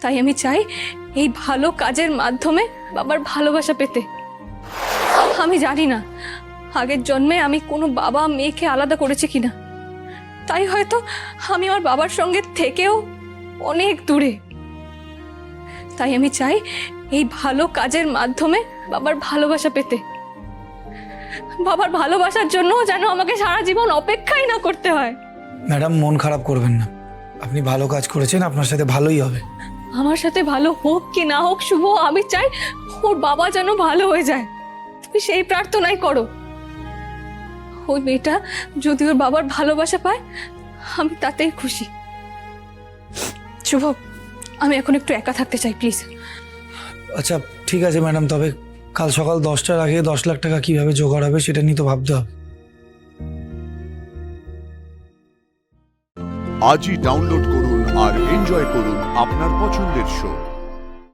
তাই আমি চাই এই ভালো কাজের মাধ্যমে বাবার ভালোবাসা পেতে। আমি জানি না আগের জন্মে আমি কোনো বাবা মেয়েকে আলাদা করেছি কিনা, তাই হয়তো আমি আমার বাবার সঙ্গে থেকেও অনেক দূরে। তাই আমি চাই এই ভালো কাজের মাধ্যমে বাবার ভালোবাসা পেতে, বাবার ভালোবাসার জন্য যেন আমাকে সারা জীবন অপেক্ষাই না করতে হয়। ম্যাডাম, মন খারাপ করবেন না, আপনি ভালো কাজ করেছেন, আপনার সাথে ভালোই হবে। আমার সাথে ভালো হোক কি না হোক শুভ, আমি চাই ওর বাবা যেন ভালো হয়ে যায়। তুমি সেই প্রার্থনাই করো। ওই মেয়েটা যদি ওর বাবার ভালোবাসা পায়, আমি তাতেই খুশি। শুভ, আমি এখন একটু একা থাকতে চাই, প্লিজ। আচ্ছা ঠিক আছে ম্যাডাম, তবে কাল সকাল 10টার আগে 10 লাখ টাকা কিভাবে জোগাড় হবে সেটা নিয়ে তো ভাবতে হবে। আজই ডাউনলোড করুন আর এনজয় করুন আপনার পছন্দের শো।